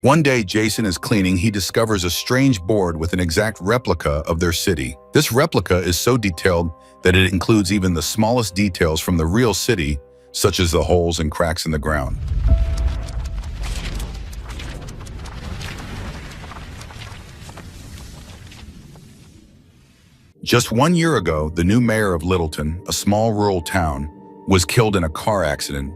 One day, Jason is cleaning. He discovers a strange board with an exact replica of their city. This replica is so detailed that it includes even the smallest details from the real city, such as the holes and cracks in the ground. Just 1 year ago, the new mayor of Littleton, a small rural town, was killed in a car accident,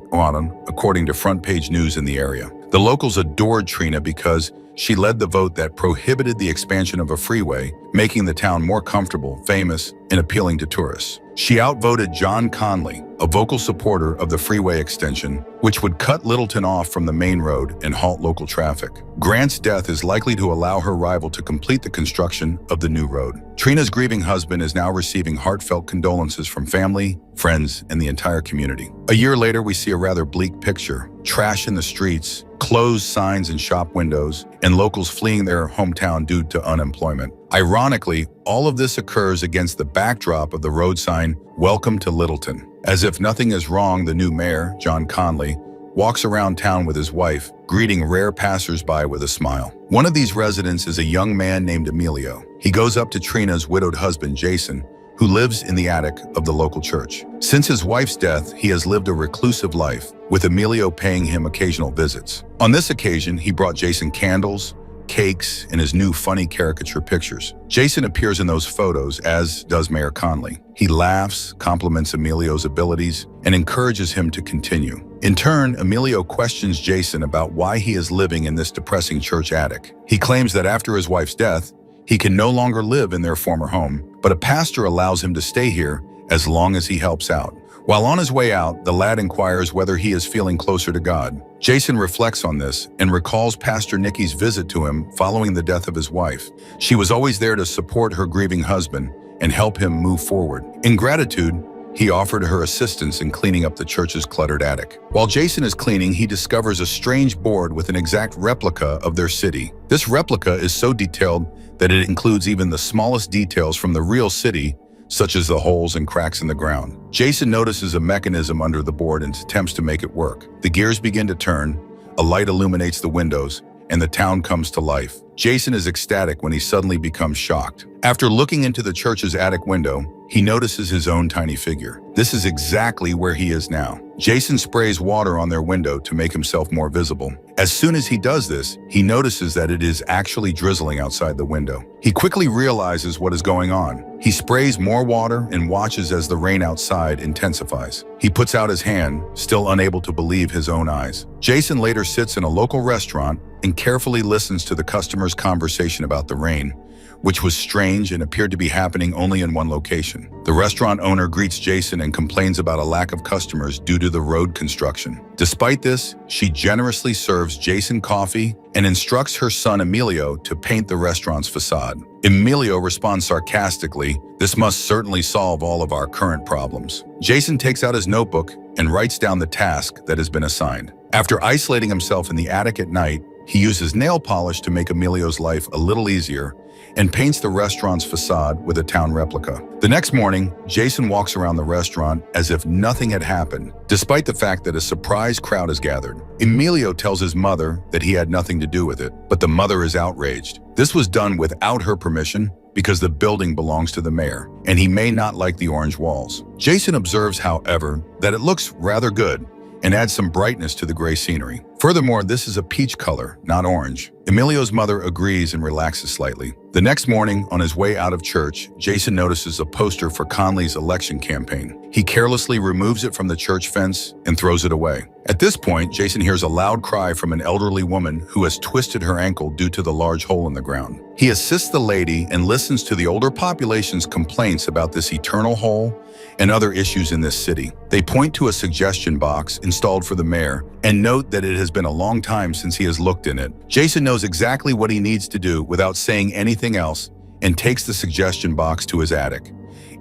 according to front-page news in the area. The locals adored Trina because she led the vote that prohibited the expansion of a freeway, making the town more comfortable, famous, and appealing to tourists. She outvoted John Conley, a vocal supporter of the freeway extension, which would cut Littleton off from the main road and halt local traffic. Grant's death is likely to allow her rival to complete the construction of the new road. Trina's grieving husband is now receiving heartfelt condolences from family, friends, and the entire community. A year later, we see a rather bleak picture. Trash in the streets, closed signs in shop windows, and locals fleeing their hometown due to unemployment. Ironically, all of this occurs against the backdrop of the road sign, "Welcome to Littleton." As if nothing is wrong, the new mayor, John Conley, walks around town with his wife, greeting rare passers-by with a smile. One of these residents is a young man named Emilio. He goes up to Trina's widowed husband, Jason, who lives in the attic of the local church. Since his wife's death, he has lived a reclusive life, with Emilio paying him occasional visits. On this occasion, he brought Jason candles, cakes, and his new funny caricature pictures. Jason appears in those photos, as does Mayor Conley. He laughs, compliments Emilio's abilities, and encourages him to continue. In turn, Emilio questions Jason about why he is living in this depressing church attic. He claims that after his wife's death, he can no longer live in their former home, but a pastor allows him to stay here as long as he helps out. While on his way out, the lad inquires whether he is feeling closer to God. Jason reflects on this and recalls Pastor Nikki's visit to him following the death of his wife. She was always there to support her grieving husband and help him move forward. In gratitude, he offered her assistance in cleaning up the church's cluttered attic. While Jason is cleaning, he discovers a strange board with an exact replica of their city. This replica is so detailed that it includes even the smallest details from the real city, such as the holes and cracks in the ground. Jason notices a mechanism under the board and attempts to make it work. The gears begin to turn, a light illuminates the windows, and the town comes to life. Jason is ecstatic when he suddenly becomes shocked. After looking into the church's attic window, he notices his own tiny figure. This is exactly where he is now. Jason sprays water on their window to make himself more visible. As soon as he does this, he notices that it is actually drizzling outside the window. He quickly realizes what is going on. He sprays more water and watches as the rain outside intensifies. He puts out his hand, still unable to believe his own eyes. Jason later sits in a local restaurant and carefully listens to the customers' conversation about the rain, which was strange and appeared to be happening only in one location. The restaurant owner greets Jason and complains about a lack of customers due to the road construction. Despite this, she generously serves Jason coffee and instructs her son Emilio to paint the restaurant's facade. Emilio responds sarcastically, "This must certainly solve all of our current problems." Jason takes out his notebook and writes down the task that has been assigned. After isolating himself in the attic at night, he uses nail polish to make Emilio's life a little easier and paints the restaurant's facade with a town replica. The next morning, Jason walks around the restaurant as if nothing had happened, despite the fact that a surprise crowd has gathered. Emilio tells his mother that he had nothing to do with it, but the mother is outraged. This was done without her permission because the building belongs to the mayor, and he may not like the orange walls. Jason observes, however, that it looks rather good and adds some brightness to the gray scenery. Furthermore, this is a peach color, not orange. Emilio's mother agrees and relaxes slightly. The next morning, on his way out of church, Jason notices a poster for Conley's election campaign. He carelessly removes it from the church fence and throws it away. At this point, Jason hears a loud cry from an elderly woman who has twisted her ankle due to the large hole in the ground. He assists the lady and listens to the older population's complaints about this eternal hole and other issues in this city. They point to a suggestion box installed for the mayor and note that it has been a long time since he has looked in it. Jason knows exactly what he needs to do without saying anything else and takes the suggestion box to his attic.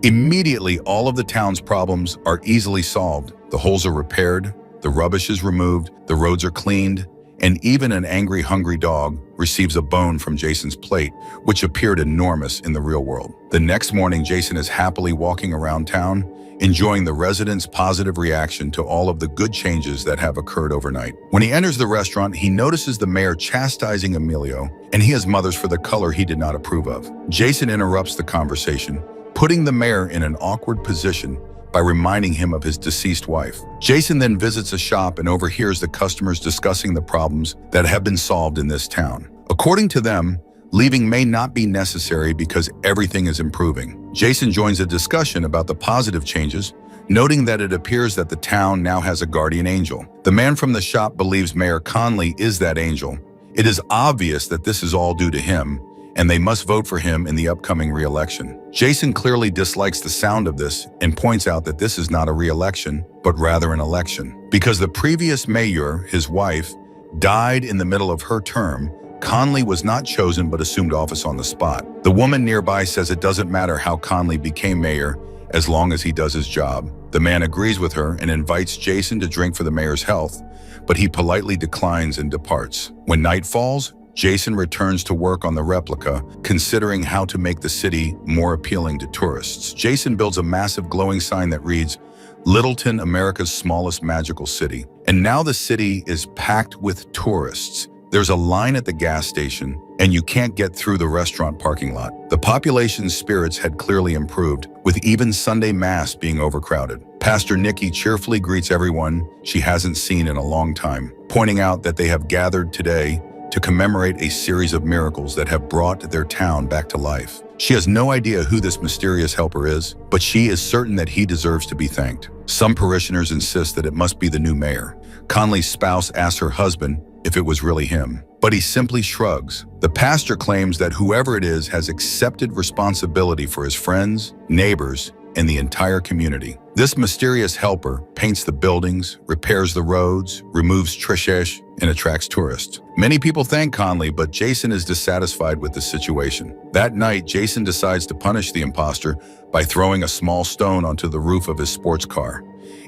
Immediately, all of the town's problems are easily solved. The holes are repaired, the rubbish is removed, the roads are cleaned, and even an angry, hungry dog receives a bone from Jason's plate, which appeared enormous in the real world. The next morning, Jason is happily walking around town, enjoying the residents' positive reaction to all of the good changes that have occurred overnight. When he enters the restaurant, he notices the mayor chastising Emilio, and he has mothers for the color he did not approve of. Jason interrupts the conversation, putting the mayor in an awkward position by reminding him of his deceased wife. Jason then visits a shop and overhears the customers discussing the problems that have been solved in this town. According to them, leaving may not be necessary because everything is improving. Jason joins a discussion about the positive changes, noting that it appears that the town now has a guardian angel. The man from the shop believes Mayor Conley is that angel. It is obvious that this is all due to him, and they must vote for him in the upcoming re-election. Jason clearly dislikes the sound of this and points out that this is not a re-election, but rather an election. Because the previous mayor, his wife, died in the middle of her term, Conley was not chosen but assumed office on the spot. The woman nearby says it doesn't matter how Conley became mayor as long as he does his job. The man agrees with her and invites Jason to drink for the mayor's health, but he politely declines and departs. When night falls, Jason returns to work on the replica, considering how to make the city more appealing to tourists. Jason builds a massive glowing sign that reads, "Littleton, America's smallest magical city." And now the city is packed with tourists. There's a line at the gas station, and you can't get through the restaurant parking lot. The population's spirits had clearly improved, with even Sunday Mass being overcrowded. Pastor Nikki cheerfully greets everyone she hasn't seen in a long time, pointing out that they have gathered today to commemorate a series of miracles that have brought their town back to life. She has no idea who this mysterious helper is, but she is certain that he deserves to be thanked. Some parishioners insist that it must be the new mayor. Conley's spouse asks her husband if it was really him, but he simply shrugs. The pastor claims that whoever it is has accepted responsibility for his friends, neighbors, and the entire community. This mysterious helper paints the buildings, repairs the roads, removes trash, and attracts tourists. Many people thank Conley, but Jason is dissatisfied with the situation. That night, Jason decides to punish the imposter by throwing a small stone onto the roof of his sports car.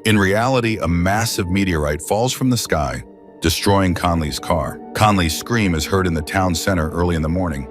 In reality, a massive meteorite falls from the sky, destroying Conley's car. Conley's scream is heard in the town center early in the morning.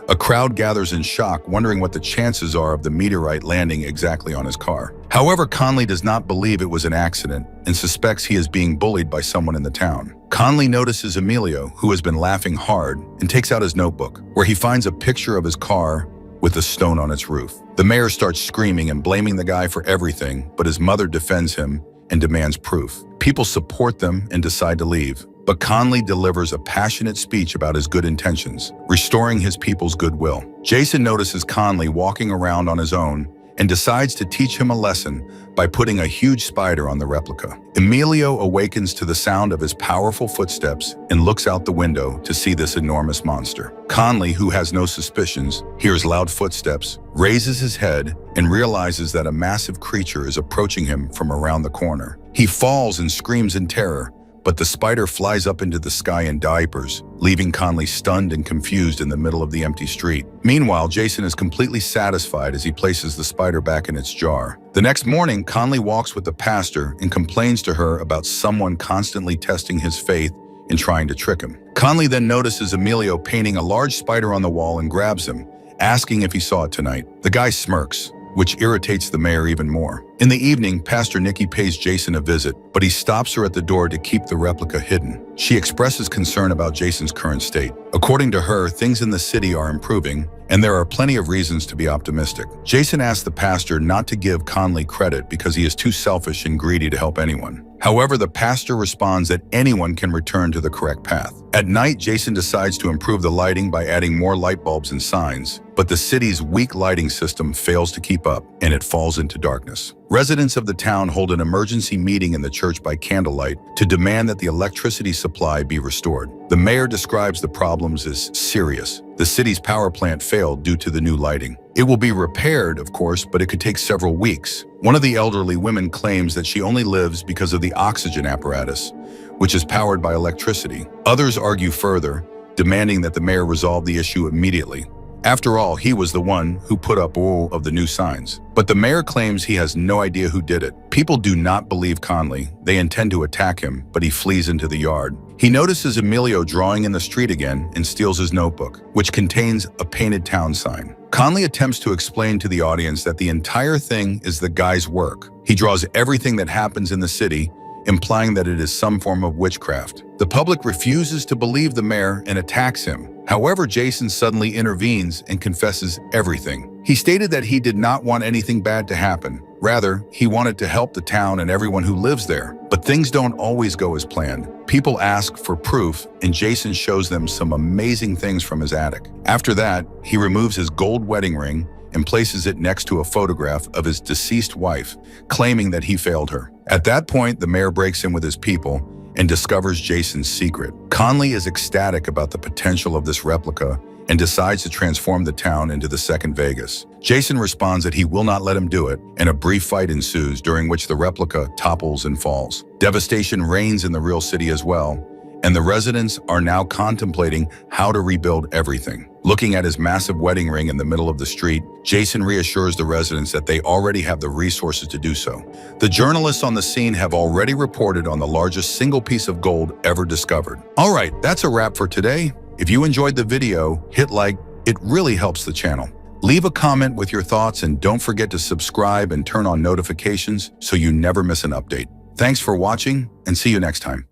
A crowd gathers in shock, wondering what the chances are of the meteorite landing exactly on his car. However, Conley does not believe it was an accident and suspects he is being bullied by someone in the town. Conley notices Emilio, who has been laughing hard, and takes out his notebook, where he finds a picture of his car with a stone on its roof. The mayor starts screaming and blaming the guy for everything, but his mother defends him and demands proof. People support them and decide to leave. But Conley delivers a passionate speech about his good intentions, restoring his people's goodwill. Jason notices Conley walking around on his own and decides to teach him a lesson by putting a huge spider on the replica. Emilio awakens to the sound of his powerful footsteps and looks out the window to see this enormous monster. Conley, who has no suspicions, hears loud footsteps, raises his head, and realizes that a massive creature is approaching him from around the corner. He falls and screams in terror, but the spider flies up into the sky in diapers, leaving Conley stunned and confused in the middle of the empty street. Meanwhile, Jason is completely satisfied as he places the spider back in its jar. The next morning, Conley walks with the pastor and complains to her about someone constantly testing his faith and trying to trick him. Conley then notices Emilio painting a large spider on the wall and grabs him, asking if he saw it tonight. The guy smirks, which irritates the mayor even more. In the evening, Pastor Nikki pays Jason a visit, but he stops her at the door to keep the replica hidden. She expresses concern about Jason's current state. According to her, things in the city are improving, and there are plenty of reasons to be optimistic. Jason asks the pastor not to give Conley credit because he is too selfish and greedy to help anyone. However, the pastor responds that anyone can return to the correct path. At night, Jason decides to improve the lighting by adding more light bulbs and signs, but the city's weak lighting system fails to keep up, and it falls into darkness. Residents of the town hold an emergency meeting in the church by candlelight to demand that the electricity supply be restored. The mayor describes the problems as serious. The city's power plant failed due to the new lighting. It will be repaired, of course, but it could take several weeks. One of the elderly women claims that she only lives because of the oxygen apparatus, which is powered by electricity. Others argue further, demanding that the mayor resolve the issue immediately. After all, he was the one who put up all of the new signs. But the mayor claims he has no idea who did it. People do not believe Conley. They intend to attack him, but he flees into the yard. He notices Emilio drawing in the street again and steals his notebook, which contains a painted town sign. Conley attempts to explain to the audience that the entire thing is the guy's work. He draws everything that happens in the city, implying that it is some form of witchcraft. The public refuses to believe the mayor and attacks him. However, Jason suddenly intervenes and confesses everything. He stated that he did not want anything bad to happen. Rather, he wanted to help the town and everyone who lives there. But things don't always go as planned. People ask for proof, and Jason shows them some amazing things from his attic. After that, he removes his gold wedding ring and places it next to a photograph of his deceased wife, claiming that he failed her. At that point, the mayor breaks in with his people and discovers Jason's secret. Conley is ecstatic about the potential of this replica and decides to transform the town into the second Vegas. Jason responds that he will not let him do it, and a brief fight ensues during which the replica topples and falls. Devastation reigns in the real city as well, and the residents are now contemplating how to rebuild everything. Looking at his massive wedding ring in the middle of the street, Jason reassures the residents that they already have the resources to do so. The journalists on the scene have already reported on the largest single piece of gold ever discovered. All right, that's a wrap for today. If you enjoyed the video, hit like. It really helps the channel. Leave a comment with your thoughts and don't forget to subscribe and turn on notifications so you never miss an update. Thanks for watching and see you next time.